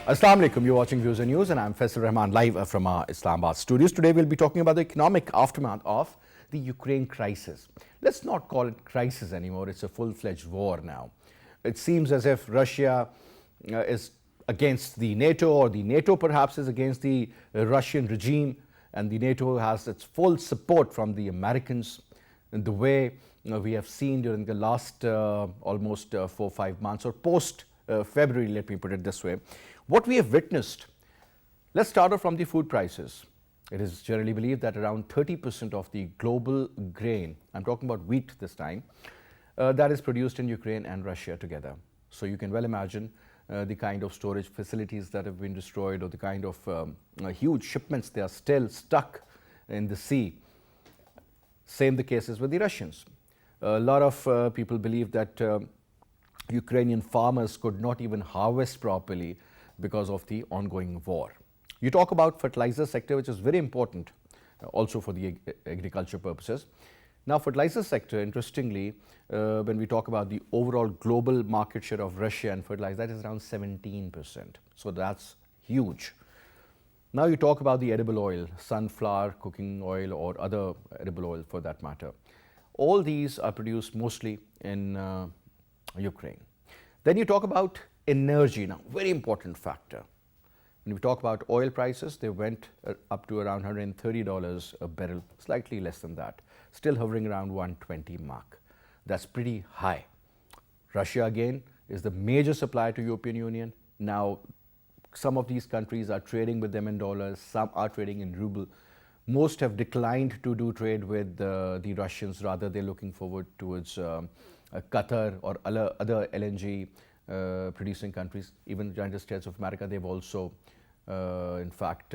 Assalamu alaikum, you're watching Views and News and I'm Faisal Rahman live from our Islamabad studios. Today we'll be talking about the economic aftermath of the Ukraine crisis. Let's not call it crisis anymore, it's a full-fledged war now. It seems as if Russia is against the NATO, or the NATO perhaps is against the Russian regime, and the NATO has its full support from the Americans in the way we have seen during the last almost 4 or 5 months, or post February, let me put it this way. What we have witnessed, let's start off from the food prices. It is generally believed that around 30% of the global grain, I'm talking about wheat this time, that is produced in Ukraine and Russia together. So you can well imagine the kind of storage facilities that have been destroyed, or the kind of huge shipments they are still stuck in the sea. Same the cases with the Russians. A lot of people believe that Ukrainian farmers could not even harvest properly because of the ongoing war. You talk about fertilizer sector, which is very important also for the agriculture purposes. Now, fertilizer sector, interestingly, when we talk about the overall global market share of Russia and fertilizer, that is around 17%. So that's huge. Now you talk about the edible oil, sunflower, cooking oil, or other edible oil for that matter. All these are produced mostly in Ukraine. Then you talk about energy now, very important factor. When we talk about oil prices, they went up to around $130 a barrel, slightly less than that, still hovering around 120 mark. That's pretty high. Russia again is the major supplier to European Union. Now, some of these countries are trading with them in dollars, some are trading in ruble. Most have declined to do trade with the Russians, rather they're looking forward towards Qatar or other LNG producing countries. Even the United States of America, they've also in fact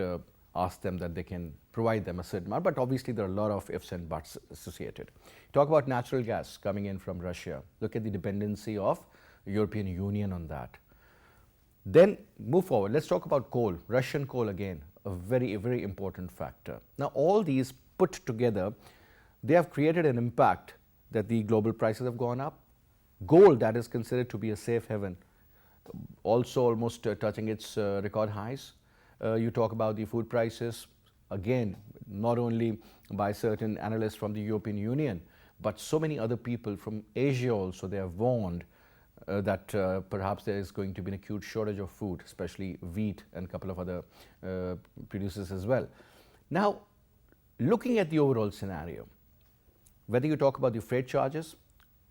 asked them that they can provide them a certain amount, but obviously there are a lot of ifs and buts associated. Talk about natural gas coming in from Russia. Look at the dependency of European Union on that. Then move forward, let's talk about coal. Russian coal again, a very, very important factor. Now all these put together, they have created an impact that the global prices have gone up. Gold, that is considered to be a safe haven, also almost touching its record highs. You talk about the food prices, again, not only by certain analysts from the European Union, but so many other people from Asia also, they have warned that perhaps there is going to be an acute shortage of food, especially wheat and a couple of other producers as well. Now, looking at the overall scenario, whether you talk about the freight charges,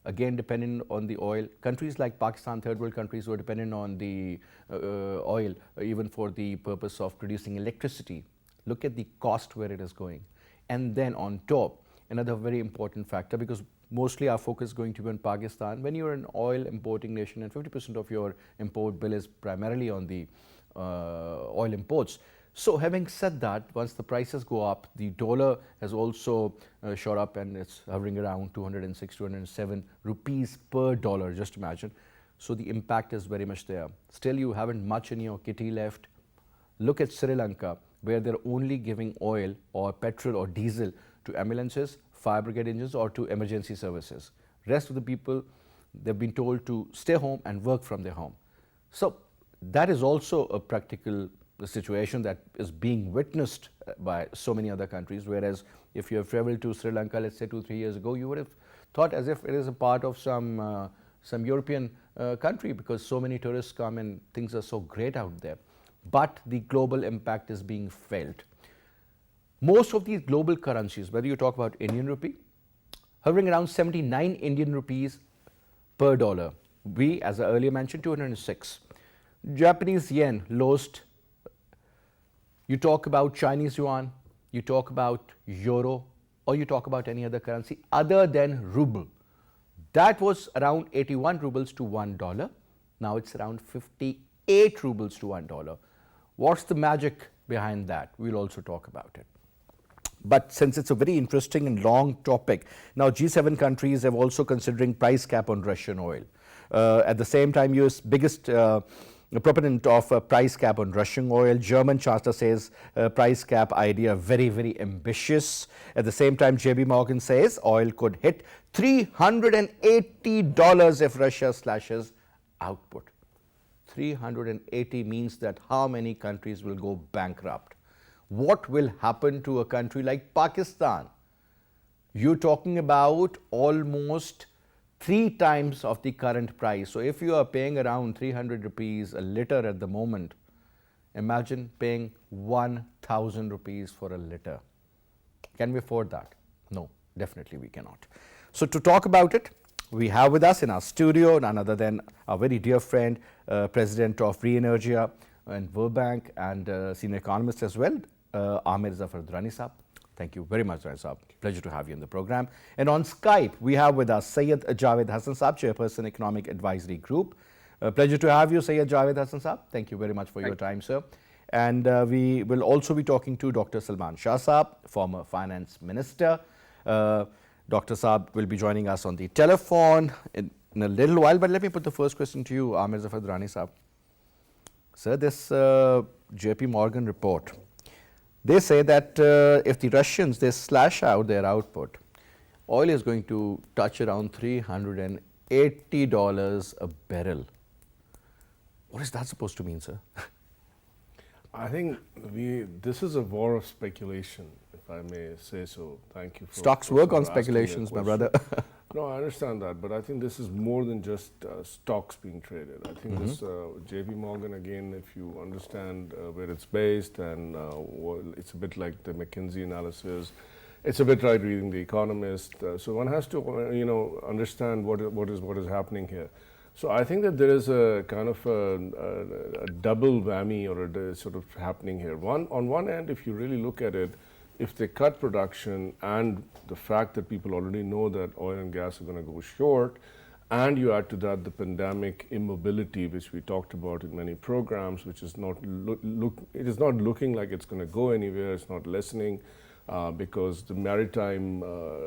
again dependent on the oil. Countries like Pakistan, third world countries, who are dependent on the oil even for the purpose of producing electricity. Look at the cost where it is going. And then on top, another very important factor, because mostly our focus is going to be on Pakistan. When you're an oil importing nation and 50% of your import bill is primarily on the oil imports. So having said that, once the prices go up, the dollar has also shot up and it's hovering around 206, 207 rupees per dollar, just imagine. So the impact is very much there. Still, you haven't much in your kitty left. Look at Sri Lanka, where they're only giving oil or petrol or diesel to ambulances, fire brigade engines, or to emergency services. Rest of the people, they've been told to stay home and work from their home. So that is also a practical situation that is being witnessed by so many other countries, whereas if you have traveled to Sri Lanka, let's say 2 or 3 years ago, you would have thought as if it is a part of some European country, because so many tourists come and things are so great out there. But the global impact is being felt. Most of these global currencies, whether you talk about Indian rupee, hovering around 79 Indian rupees per dollar. We, as I earlier mentioned, 206. Japanese yen, lowest. You talk about Chinese yuan, you talk about euro, or you talk about any other currency other than ruble. That was around 81 rubles to $1. Now it's around 58 rubles to $1. What's the magic behind that? We'll also talk about it. But since it's a very interesting and long topic, now G7 countries have also considering price cap on Russian oil. At the same time, US biggest proponent of a price cap on Russian oil. German Chancellor says price cap idea very, very ambitious. At the same time, JB Morgan says oil could hit $380 if Russia slashes output. 380 means that how many countries will go bankrupt? What will happen to a country like Pakistan? You're talking about almost 3 times of the current price. So if you are paying around 300 rupees a liter at the moment, imagine paying 1,000 rupees for a liter. Can we afford that? No, definitely we cannot. So to talk about it, we have with us in our studio none other than our very dear friend, President of Reenergia and World Bank and senior economist as well, Amer Zafar Durrani Saab. Thank you very much, Durrani Saab. Pleasure to have you in the program. And on Skype, we have with us Syed Javed Hassan Saab, Chairperson, Economic Advisory Group. Pleasure to have you, Syed Javed Hassan Saab. Thank you very much for your time, sir. And we will also be talking to Dr. Salman Shah Saab, former Finance Minister. Dr. Saab will be joining us on the telephone in a little while, but let me put the first question to you, Amer Zafar Durrani Saab. Sir, this JP Morgan report, they say that if the Russians, they slash out their output, oil is going to touch around $380 a barrel. What is that supposed to mean, sir? I think this is a war of speculation, if I may say so. Thank you. Stocks work on speculations, my brother. No, I understand that, but I think this is more than just stocks being traded. I think this JP Morgan, again, if you understand where it's based, and it's a bit like the McKinsey analysis. It's a bit like reading The Economist. So one has to, understand what is happening here. So I think that there is a kind of a double whammy or a sort of happening here. On one end, if you really look at it, if they cut production and the fact that people already know that oil and gas are going to go short, and you add to that the pandemic immobility, which we talked about in many programs, which is not it is not looking like it's going to go anywhere. It's not lessening. Because the maritime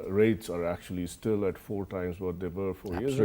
rates are actually still at 4 times what they were 3 years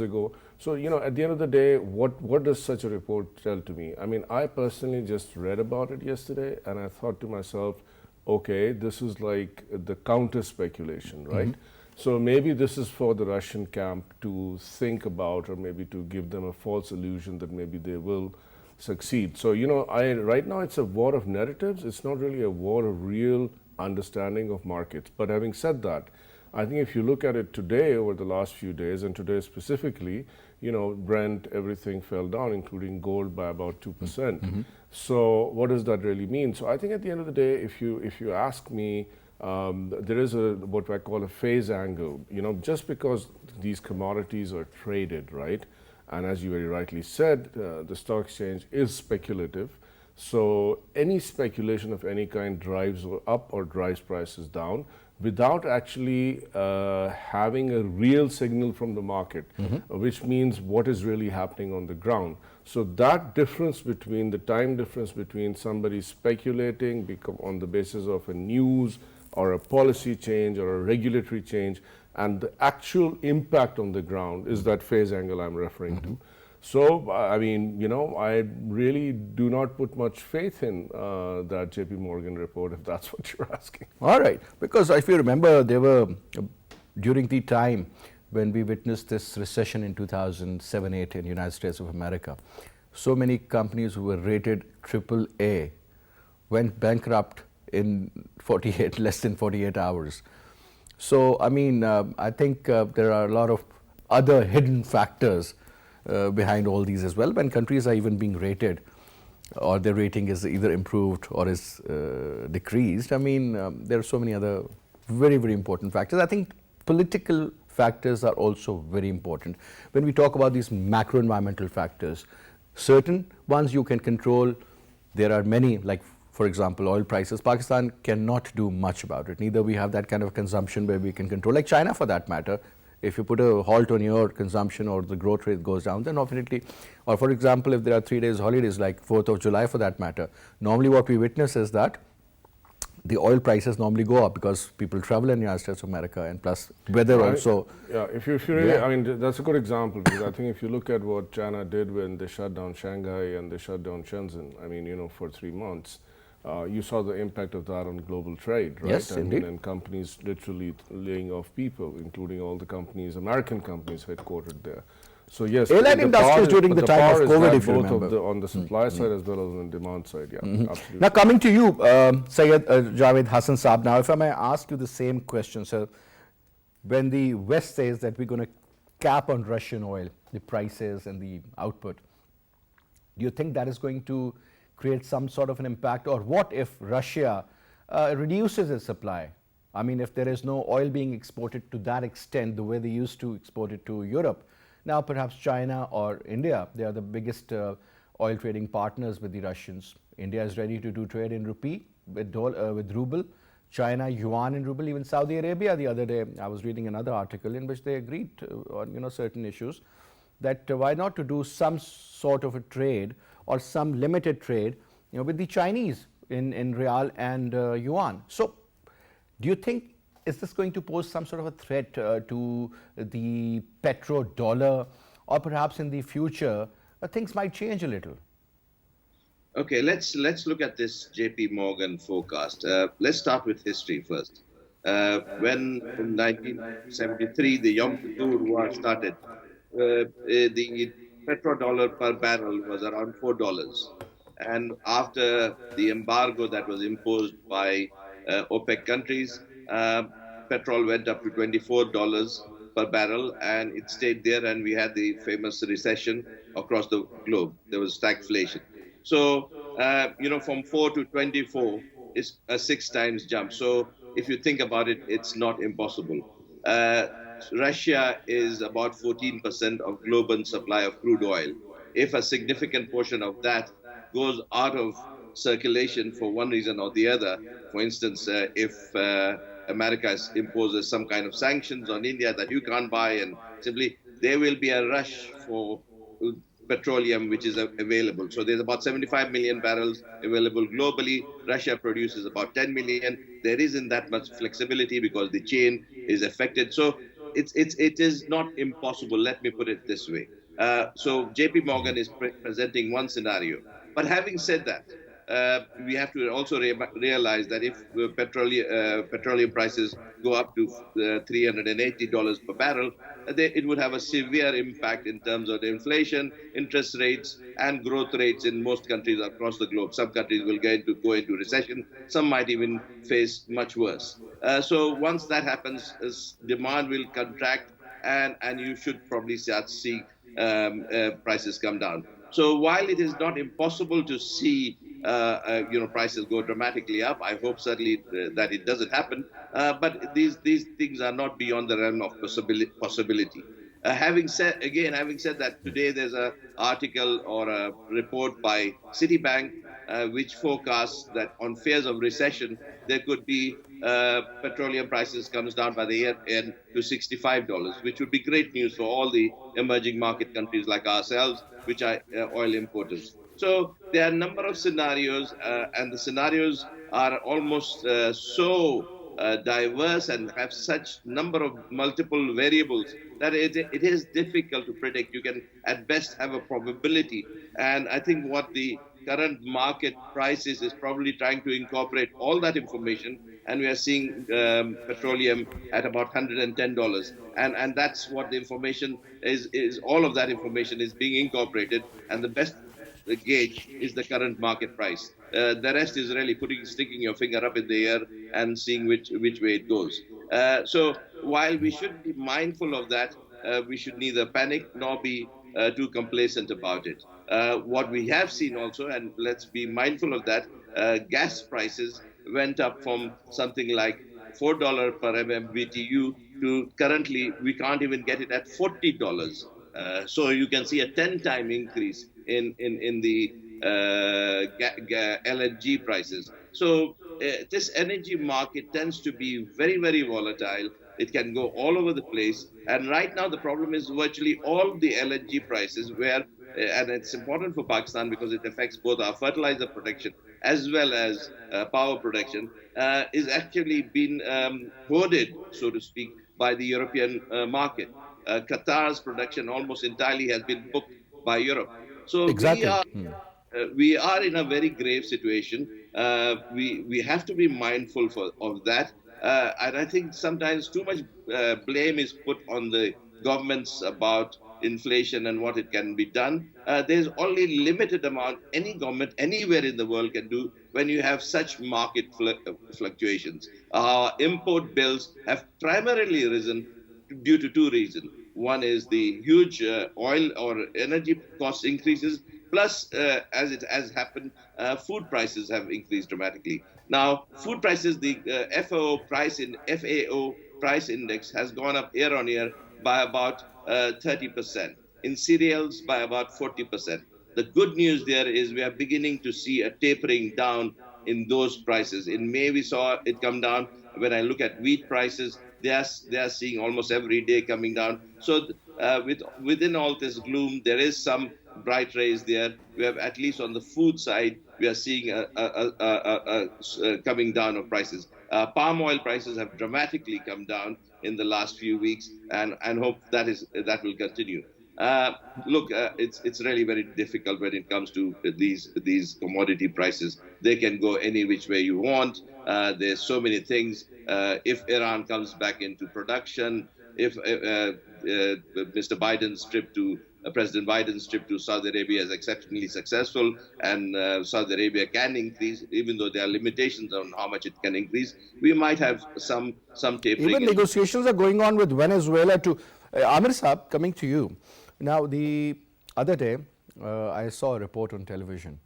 ago. So, at the end of the day, what does such a report tell to me? I mean, I personally just read about it yesterday, and I thought to myself, okay, this is like the counter speculation, right? So maybe this is for the Russian camp to think about, or maybe to give them a false illusion that maybe they will succeed. So, right now it's a war of narratives. It's not really a war of real understanding of markets. But having said that, I think if you look at it today, over the last few days, and today specifically, Brent, everything fell down, including gold, by about 2%. So what does that really mean? So I think at the end of the day, if you ask me, there is what I call a phase angle. Just because these commodities are traded, right? And as you very rightly said, the stock exchange is speculative. So any speculation of any kind drives up or drives prices down without actually having a real signal from the market, which means what is really happening on the ground. So that difference between the time difference between somebody speculating on the basis of a news or a policy change or a regulatory change and the actual impact on the ground is that phase angle I'm referring to. So, I mean, I really do not put much faith in that JP Morgan report, if that's what you're asking. All right, because if you remember, there were, during the time when we witnessed this recession in 2007-8 in the United States of America, so many companies who were rated AAA went bankrupt in less than 48 hours. So, I mean, I think there are a lot of other hidden factors behind all these as well. When countries are even being rated, or their rating is either improved or is decreased, I mean, there are so many other very, very important factors. I think political factors are also very important. When we talk about these macro environmental factors, certain ones you can control, there are many, like for example, oil prices. Pakistan cannot do much about it. Neither we have that kind of consumption where we can control, like China for that matter. If you put a halt on your consumption or the growth rate goes down, then definitely, or for example, if there are 3 days holidays, like 4th of July for that matter, normally what we witness is that the oil prices normally go up because people travel in the United States of America, and plus weather also. Yeah, if you really, I mean, that's a good example, because I think if you look at what China did when they shut down Shanghai and they shut down Shenzhen, I mean, for 3 months, you saw the impact of that on global trade, right? Yes, indeed. And companies literally laying off people, including all the companies, American companies headquartered there. So yes, Airline industries during the time of COVID, if you both remember. of the on the supply side as well as on the demand side. Yeah, absolutely. Now coming to you, Syed, Javed, Hassan Saab, now if I may ask you the same question, sir. When the West says that we're going to cap on Russian oil, the prices and the output, do you think that is going to create some sort of an impact? Or what if Russia reduces its supply? I mean, if there is no oil being exported to that extent, the way they used to export it to Europe, now perhaps China or India, they are the biggest oil trading partners with the Russians. India is ready to do trade in rupee with ruble. China, yuan and ruble, even Saudi Arabia the other day, I was reading another article in which they agreed on certain issues that why not to do some sort of a trade or some limited trade with the Chinese in real and yuan. So do you think, is this going to pose some sort of a threat to the petrodollar, or perhaps in the future things might change a little? Okay, let's look at this J.P. Morgan forecast. Let's start with history first. When in 1973 the Yom Kippur War started, the petrodollar per barrel was around $4, and after the embargo that was imposed by OPEC countries, petrol went up to $24 per barrel, and it stayed there, and we had the famous recession across the globe. There was stagflation. So, from 4 to 24 is a 6 times jump. So if you think about it, it's not impossible. Russia is about 14% of global supply of crude oil. If a significant portion of that goes out of circulation for one reason or the other, for instance, if America imposes some kind of sanctions on India that you can't buy, and simply there will be a rush for petroleum which is available. So there's about 75 million barrels available globally. Russia produces about 10 million. There isn't that much flexibility because the chain is affected. So it is not impossible. Let me put it this way. So J.P. Morgan is presenting one scenario. But having said that, we have to also realize that if petroleum prices go up to $380 per barrel, it would have a severe impact in terms of the inflation, interest rates, and growth rates in most countries across the globe. Some countries will go into recession. Some might even face much worse. So once that happens, demand will contract, and you should probably start seeing prices come down. So while it is not impossible to see prices go dramatically up, I hope certainly that it doesn't happen. But these things are not beyond the realm of possibility. Having said that, today there's an article or a report by Citibank which forecasts that on fears of recession, there could be petroleum prices comes down by the year end to $65, which would be great news for all the emerging market countries like ourselves, which are oil importers. So there are a number of scenarios, and the scenarios are almost so diverse and have such number of multiple variables that it is difficult to predict. You can at best have a probability, and I think what the current market price is probably trying to incorporate all that information, and we are seeing petroleum at about $110, and that's what the information is all of that information is being incorporated, and the best gauge is the current market price. The rest is really sticking your finger up in the air and seeing which way it goes. So while we should be mindful of that, we should neither panic nor be too complacent about it. What we have seen also, and let's be mindful of that, gas prices went up from something like $4 per MMBTU to currently we can't even get it at $40. So you can see a 10-time increase in the LNG prices. So this energy market tends to be very, very volatile. It can go all over the place. And right now the problem is virtually all the LNG prices where, and it's important for Pakistan because it affects both our fertilizer production as well as power production, is actually been hoarded, so to speak, by the European market. Qatar's production almost entirely has been booked by Europe. So Exactly. we are in a very grave situation. We have to be mindful of that. And I think sometimes too much blame is put on the governments about inflation and what it can be done. There's only limited amount any government anywhere in the world can do when you have such market fluctuations. Import bills have primarily risen due to two reasons. One is the huge oil or energy cost increases, plus, as it has happened, food prices have increased dramatically. Now, food prices, the FAO price index has gone up year on year by about 30%. In cereals, by about 40%. The good news there is we are beginning to see a tapering down in those prices. In May, we saw it come down. When I look at wheat prices, they are seeing almost every day coming down. So within all this gloom, there is some bright rays there. We have, at least on the food side, we are seeing a coming down of prices. Palm oil prices have dramatically come down in the last few weeks, and hope that will continue. Look, it's really very difficult when it comes to these commodity prices. They can go any which way you want. There's so many things. If Iran comes back into production, if Mr. Biden's trip to President Biden's trip to Saudi Arabia is exceptionally successful, and Saudi Arabia can increase, even though there are limitations on how much it can increase, we might have some tapering. Even negotiations are going on with Venezuela to Amer Saab, coming to you. Now, the other day, I saw a report on television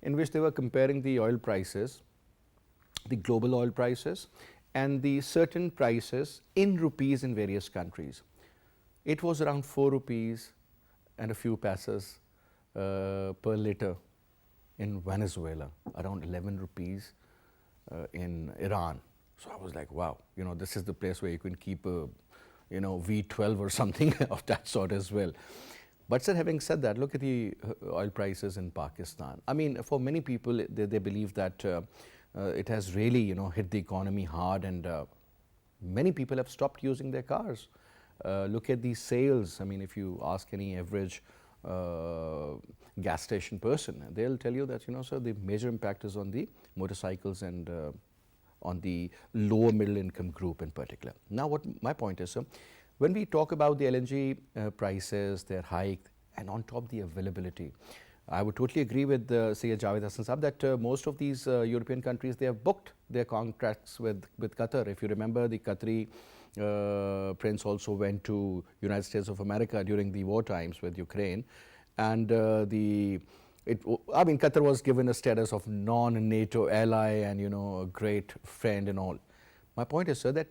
in which they were comparing the oil prices, the global oil prices, and the certain prices in rupees in various countries. It was around 4 rupees and a few pesos per liter in Venezuela, around 11 rupees in Iran. So I was like, wow, this is the place where you can keep a V12 or something of that sort as well. But sir, having said that, look at the oil prices in Pakistan. I mean, for many people, they believe that it has really, hit the economy hard, and many people have stopped using their cars. Look at the sales. I mean, if you ask any average gas station person, they'll tell you that, sir, the major impact is on the motorcycles and on the lower middle income group in particular. Now, what my point is, sir, when we talk about the LNG prices, their hike, and on top the availability, I would totally agree with Syed Javed Hassan Saab that most of these European countries, they have booked their contracts with Qatar. If you remember, the Qatari prince also went to United States of America during the war times with Ukraine, and Qatar was given a status of non-NATO ally and a great friend and all. My point is, sir, that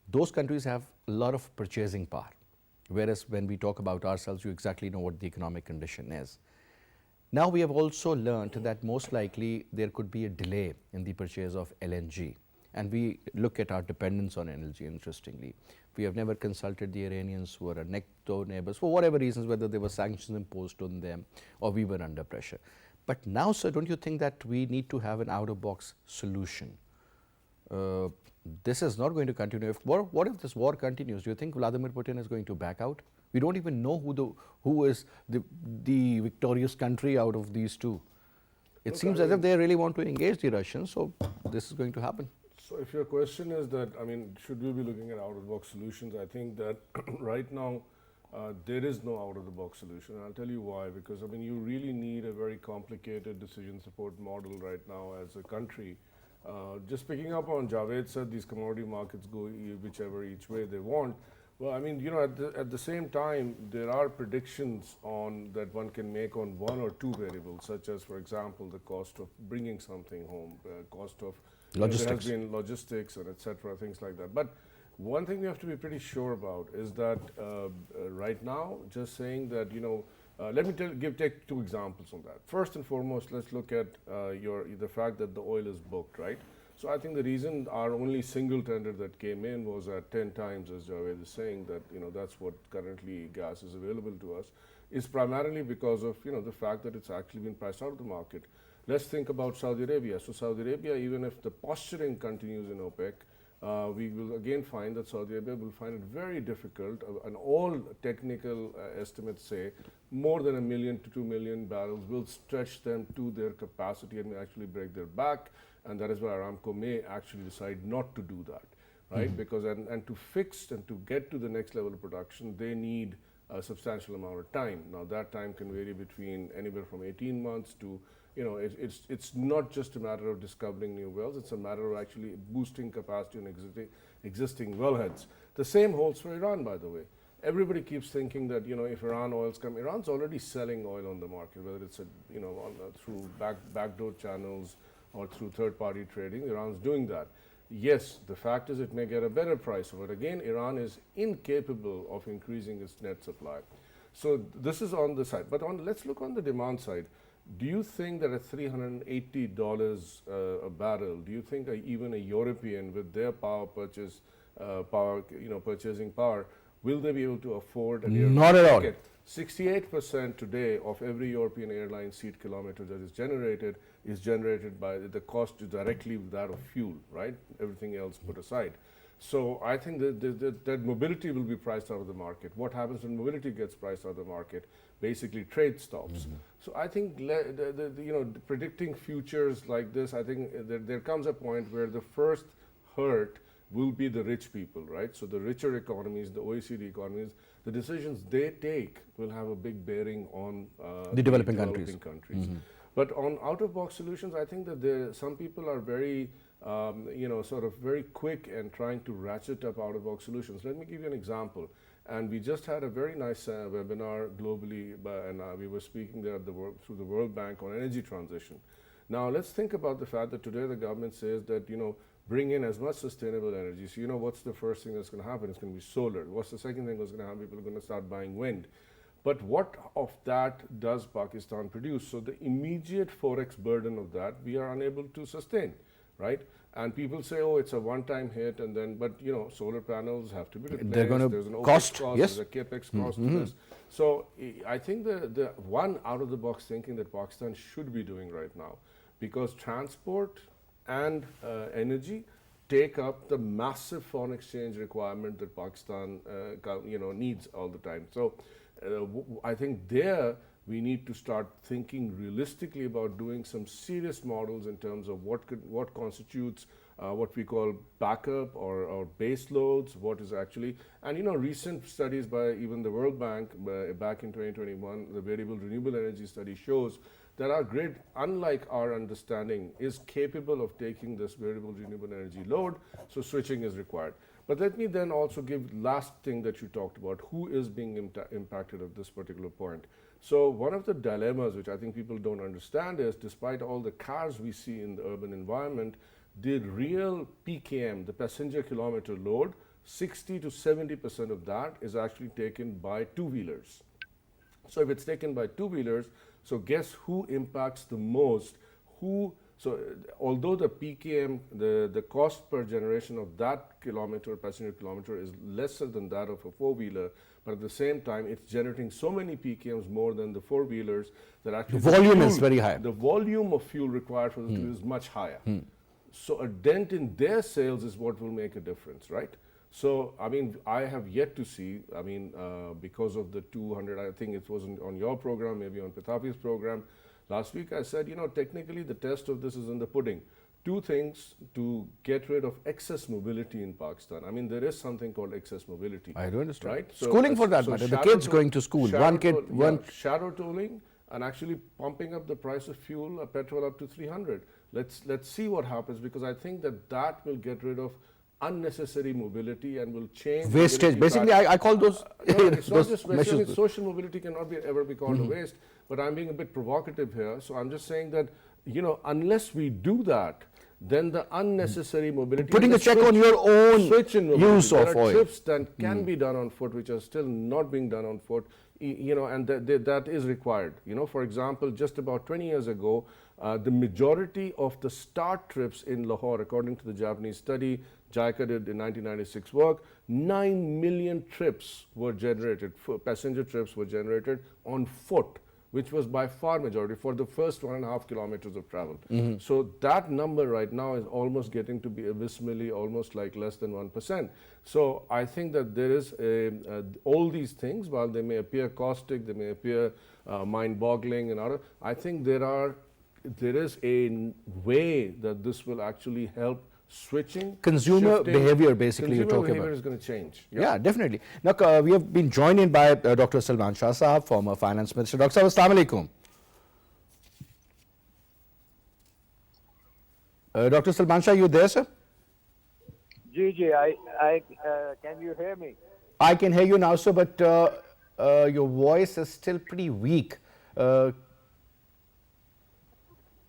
those countries have a lot of purchasing power, whereas when we talk about ourselves, you exactly know what the economic condition is. Now we have also learned that most likely there could be a delay in the purchase of LNG, and we look at our dependence on energy. Interestingly, we have never consulted the Iranians, who are our next door neighbors, for whatever reasons, whether there were sanctions imposed on them or we were under pressure. But now, sir, don't you think that we need to have an out-of-box solution? This is not going to continue. What if this war continues? Do you think Vladimir Putin is going to back out? We don't even know who is the victorious country out of these two. It seems as if they really want to engage the Russians, so this is going to happen. So if your question is that, should we be looking at out-of-the-box solutions? I think that right now there is no out-of-the-box solution. And I'll tell you why. Because you really need a very complicated decision support model right now as a country. Just picking up on Javed said, these commodity markets go whichever each way they want. Well, at the same time, there are predictions that one can make on one or two variables, such as, for example, the cost of bringing something home, cost of logistics, there has been logistics and etc., things like that. But one thing we have to be pretty sure about is that right now, just saying that, let me take two examples on that. First and foremost, let's look at the fact that the oil is booked, right? So I think the reason our only single tender that came in was at 10 times, as Javed is saying, that that's what currently gas is available to us, is primarily because of the fact that it's actually been priced out of the market. Let's think about Saudi Arabia. So Saudi Arabia, even if the posturing continues in OPEC, we will again find that Saudi Arabia will find it very difficult, and all technical estimates say more than 1 million to 2 million barrels will stretch them to their capacity and may actually break their back, and that is why Aramco may actually decide not to do that, right? Because and to fix and to get to the next level of production, they need a substantial amount of time. Now that time can vary between anywhere from 18 months to, it's not just a matter of discovering new wells, it's a matter of actually boosting capacity on existing wellheads. The same holds for Iran, by the way. Everybody keeps thinking that, if Iran oil's come, Iran's already selling oil on the market, whether it's through backdoor channels or through third-party trading. Iran's doing that. Yes, the fact is it may get a better price, but again, Iran is incapable of increasing its net supply. So this is on the side. But let's look on the demand side. Do you think that at $380 a barrel, do you think even a European with their purchasing power, will they be able to afford an airline Not at all. ticket? 68% today of every European airline seat kilometer that is generated by the cost is directly that of fuel, right? Everything else put aside. So I think that mobility will be priced out of the market. What happens when mobility gets priced out of the market? Basically, trade stops. So I think predicting futures like this, I think there comes a point where the first hurt will be the rich people, right? So the richer economies, the OECD economies, the decisions they take will have a big bearing on the developing countries. But on out-of-box solutions, I think that some people are very, sort of very quick and trying to ratchet up out-of-box solutions. Let me give you an example. And we just had a very nice webinar globally, and we were speaking there through the World Bank on energy transition. Now, let's think about the fact that today the government says that, bring in as much sustainable energy. So what's the first thing that's going to happen? It's going to be solar. What's the second thing that's going to happen? People are going to start buying wind. But what of that does Pakistan produce? So the immediate forex burden of that, we are unable to sustain, right? And people say, oh, it's a one-time hit, and then, but solar panels have to be replaced. They're going There's an to OpEx cost, yes. There's a capex cost to this. So I think the one out-of-the-box thinking that Pakistan should be doing right now, because transport and energy take up the massive foreign exchange requirement that Pakistan needs all the time. So I think there we need to start thinking realistically about doing some serious models in terms of what constitutes what we call backup or base loads, what is actually, and recent studies by even the World Bank back in 2021, the variable renewable energy study shows that our grid, unlike our understanding, is capable of taking this variable renewable energy load, so switching is required. But let me then also give last thing that you talked about, who is being impacted at this particular point. So one of the dilemmas which I think people don't understand is, despite all the cars we see in the urban environment, the real PKM, the passenger kilometer load, 60 to 70% of that is actually taken by two-wheelers. So if it's taken by two-wheelers, so guess who impacts the most? So although the PKM, the cost per generation of that passenger kilometer is lesser than that of a four-wheeler, but at the same time, it's generating so many PKMs more than the four-wheelers that actually the volume is very high. The volume of fuel required for this is much higher. So a dent in their sales is what will make a difference, right? So, I have yet to see, because of the 200, I think it wasn't on your program, maybe on Pithapi's program. Last week I said, technically the test of this is in the pudding. Two things to get rid of excess mobility in Pakistan. There is something called excess mobility. I do understand. Right? Schooling for that matter, the kids going to school, shadow tolling and actually pumping up the price of fuel, petrol up to 300. Let's see what happens, because I think that will get rid of unnecessary mobility and will change wastage. Basically, I call those. It's not just wastage. Social mobility cannot ever be called a waste. But I'm being a bit provocative here. So I'm just saying that unless we do that, then the unnecessary mobility. Putting a check on your own use of oil. There are trips that can be done on foot, which are still not being done on foot. And that is required. For example, just about 20 years ago, the majority of the start trips in Lahore, according to the Japanese study, JICA did in 1996 work, 9 million trips were generated, passenger trips were generated on foot, which was by far majority for the first 1.5 kilometers of travel. So that number right now is almost getting to be abysmally, almost like less than 1%. So I think that there is all these things, while they may appear caustic, they may appear mind-boggling and I think there is a way that this will actually help switching. Consumer shifting. behavior, basically, you're Consumer talking behavior about. is going to change. Yeah, definitely. Now, we have been joined in by Dr. Salman Shah Sahab, former finance minister. Dr. Sahab, Assalamu alaikum. Dr. Salman Shah, you there, sir? Gigi, can you hear me? I can hear you now, sir, but your voice is still pretty weak.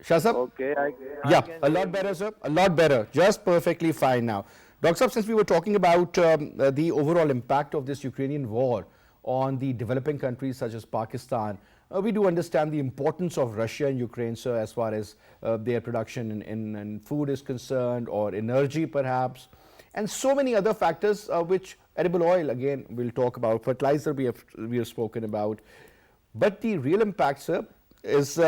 Shah Sahab? Okay, Yeah, can a hear lot better, sir. A lot better. Just perfectly fine now. Dr. Saab, since we were talking about the overall impact of this Ukrainian war on the developing countries such as Pakistan, we do understand the importance of Russia and Ukraine, sir, as far as their production in food is concerned, or energy perhaps, and so many other factors which edible oil, again, we'll talk about, fertilizer we have spoken about. But the real impact, sir, is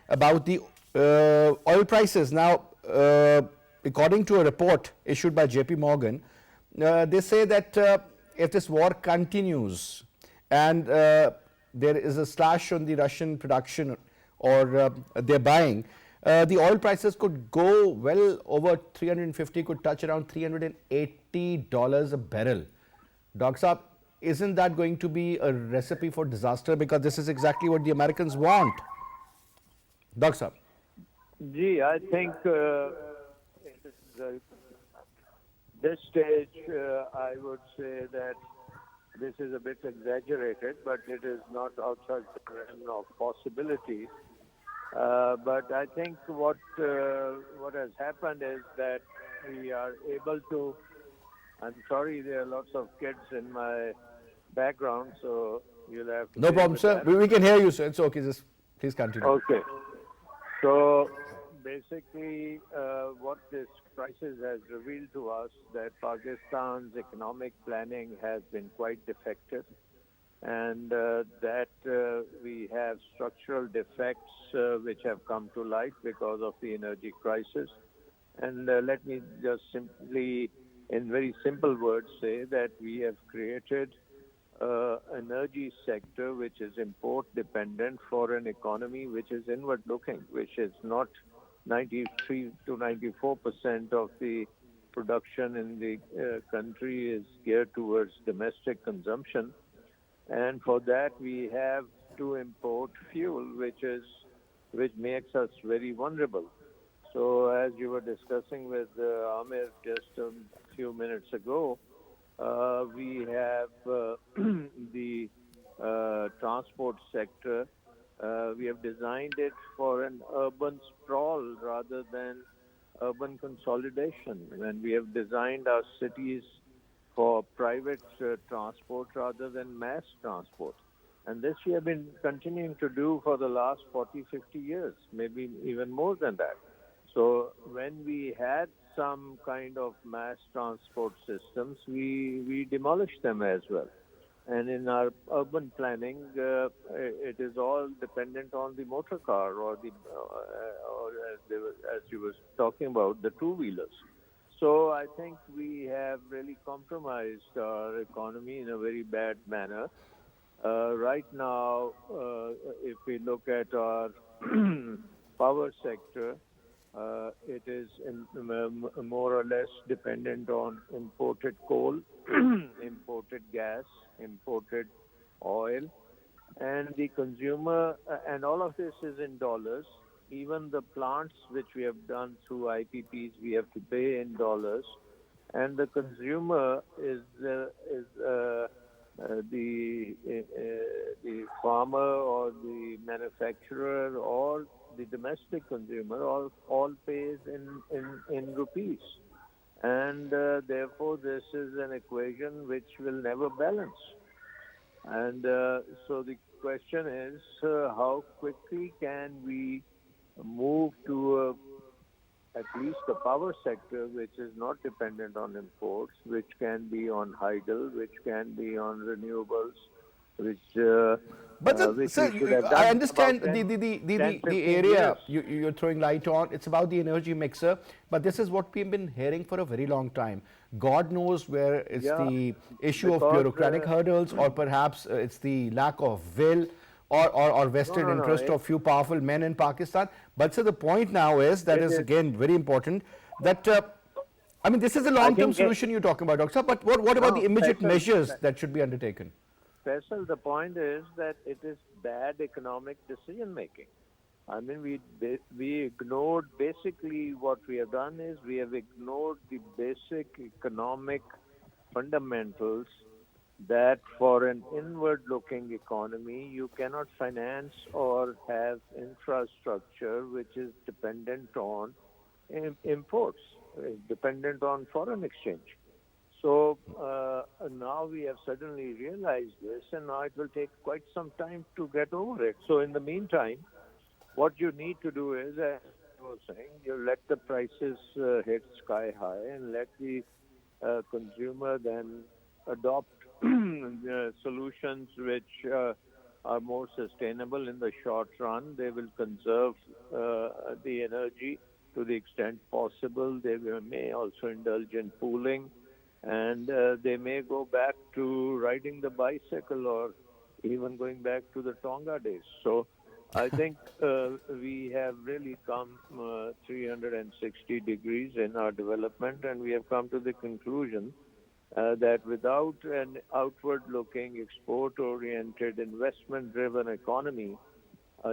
about the oil prices. Now, according to a report issued by JP Morgan, they say that if this war continues and there is a slash on the Russian production or their buying, the oil prices could go well over 350, could touch around $380 a barrel. Dr. Saab, isn't that going to be a recipe for disaster? Because this is exactly what the Americans want. Dr. Saab. Gee, I think this stage, I would say that this is a bit exaggerated, but it is not outside the realm of possibility. But I think what has happened is that we are able to. I'm sorry, there are lots of kids in my background, so you'll have to. No problem, sir. We can hear you, sir. It's okay. Just please continue. Okay. So basically, what this crisis has revealed to us that Pakistan's economic planning has been quite defective, and that we have structural defects which have come to light because of the energy crisis. And let me just simply, in very simple words, say that we have created energy sector which is import dependent for an economy which is inward looking, which is not 93 to 94% of the production in the country is geared towards domestic consumption, and for that we have to import fuel which makes us very vulnerable. So as you were discussing with Amer just a few minutes ago, we have the transport sector. We have designed it for an urban sprawl rather than urban consolidation. And we have designed our cities for private transport rather than mass transport. And this we have been continuing to do for the last 40, 50 years, maybe even more than that. So when we had some kind of mass transport systems, we demolished them as well. And in our urban planning, it is all dependent on the motor car or as you were talking about, the two-wheelers. So I think we have really compromised our economy in a very bad manner. Right now, if we look at our power sector, it is more or less dependent on imported coal, imported gas, imported oil, and the consumer, and all of this is in dollars. Even the plants which we have done through IPPs, we have to pay in dollars, and the consumer is the farmer or the manufacturer or the domestic consumer all pays in rupees, and therefore this is an equation which will never balance. And so the question is, how quickly can we move to at least the power sector which is not dependent on imports, which can be on hydel, which can be on renewables, which But sir, I understand the area you're throwing light on. It's about the energy mixer, but this is what we've been hearing for a very long time. God knows where it's the issue of bureaucratic hurdles, or perhaps it's the lack of will or vested interest of few powerful men in Pakistan. But sir, the point now is that is again very important, that I mean, this is a I long-term think solution you're talking about, Doctor. But what about no, the immediate Faisal, measures that should be undertaken? Faisal, the point is that it is bad economic decision making. I mean, we ignored basically what we have done is we have ignored the basic economic fundamentals that for an inward-looking economy, you cannot finance or have infrastructure which is dependent on imports, dependent on foreign exchange. So now we have suddenly realized this, and now it will take quite some time to get over it. So in the meantime, what you need to do is, as I was saying, you let the prices hit sky high and let the consumer then adopt solutions which are more sustainable in the short run. They will conserve the energy to the extent possible. They may also indulge in pooling, and they may go back to riding the bicycle or even going back to the Tonga days. So I think we have really come 360 degrees in our development, and we have come to the conclusion that without an outward-looking, export-oriented, investment-driven economy,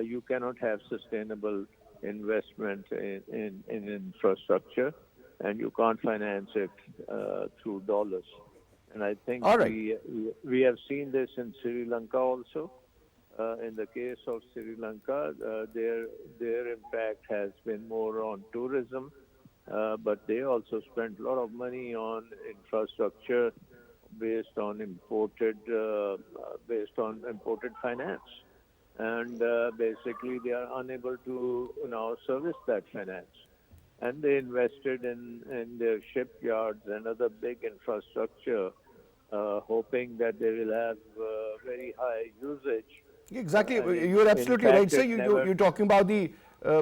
you cannot have sustainable investment in infrastructure, and you can't finance it through dollars. And I think All right. we have seen this in Sri Lanka also. In the case of Sri Lanka, their impact has been more on tourism, but they also spent a lot of money on infrastructure based on imported finance, and basically they are unable to now service that finance. And they invested in their shipyards and other big infrastructure, hoping that they will have very high usage. Exactly. You're absolutely In right, fact, sir. it You're talking about the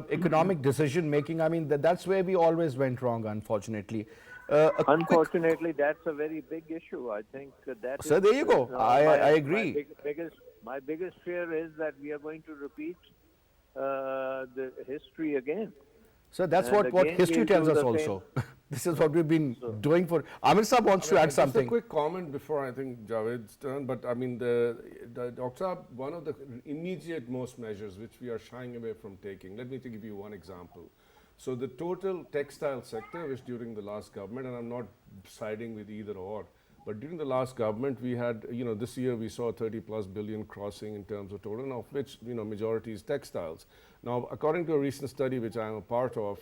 economic decision making. I mean, that's where we always went wrong, unfortunately. A quick, Unfortunately, that's a very big issue. I think that sir, is. there you go. I agree. My biggest fear is that we are going to repeat the history again. So that's And what again, history we'll tells do us the also. This is what we've been doing for. Amer Saab wants to add Just something. a quick comment before I think Javed's turn. But I mean, the Dr. Saab, one of the immediate most measures which we are shying away from taking. Let me give you one example. So the total textile sector, which during the last government, and I'm not siding with either or, but during the last government, we had, this year we saw 30 plus billion crossing in terms of total, of which, majority is textiles. Now, according to a recent study which I am a part of,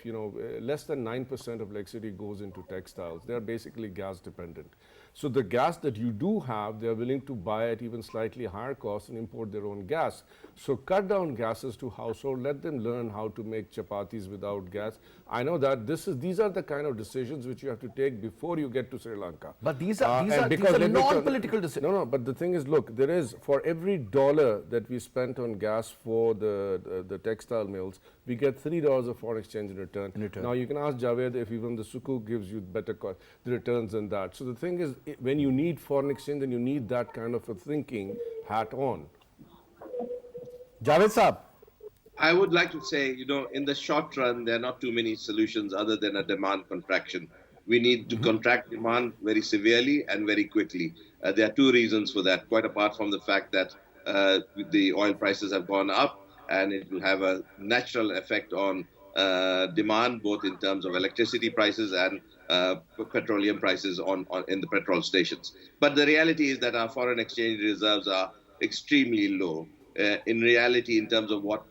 less than 9% of electricity goes into textiles. They are basically gas dependent. So the gas that you do have, they are willing to buy at even slightly higher cost and import their own gas. So cut down gases to household, let them learn how to make chapatis without gas. I know that these are the kind of decisions which you have to take before you get to Sri Lanka. But these are let me non-political decisions. No, but the thing is, look, there is, for every dollar that we spent on gas for the textile mills, we get $3 of foreign exchange in return. Now you can ask Javed if even the Sukuk gives you better the returns than that. So the thing is, when you need foreign exchange, then you need that kind of a thinking hat on. Javed Saab. I would like to say, in the short run, there are not too many solutions other than a demand contraction. We need to contract demand very severely and very quickly. There are two reasons for that, quite apart from the fact that the oil prices have gone up, and it will have a natural effect on demand, both in terms of electricity prices and petroleum prices in the petrol stations. But the reality is that our foreign exchange reserves are extremely low. In reality, in terms of what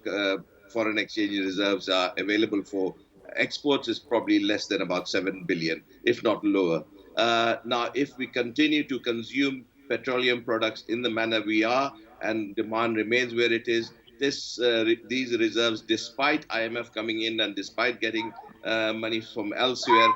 foreign exchange reserves are available for exports, is probably less than about 7 billion, if not lower. Now, if we continue to consume petroleum products in the manner we are, and demand remains where it is, these reserves, despite IMF coming in and despite getting money from elsewhere,